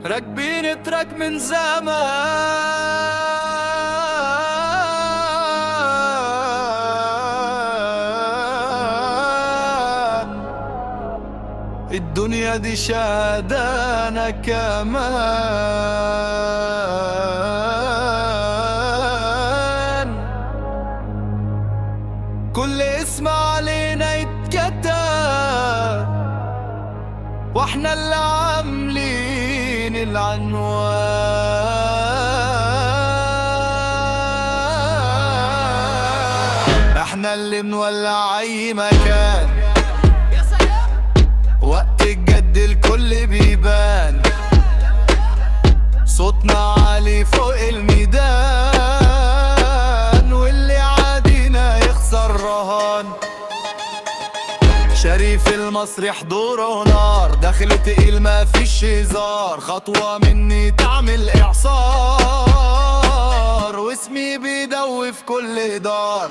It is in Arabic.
راكبين تراك من زمان، الدنيا دي شهدانا كمان. كل اسم علينا يتكتب واحنا اللي عاملين العنوان، احنا اللي منولع اي مكان. وقت الجد الكل بيبان، صوتنا عالي فوق الميدان، واللي عادينا يخسر رهان. شريف المصري حضوره نار، داخله تقيل ما فيش هزار، خطوة مني تعمل إعصار، واسمي بيدوي في كل دار.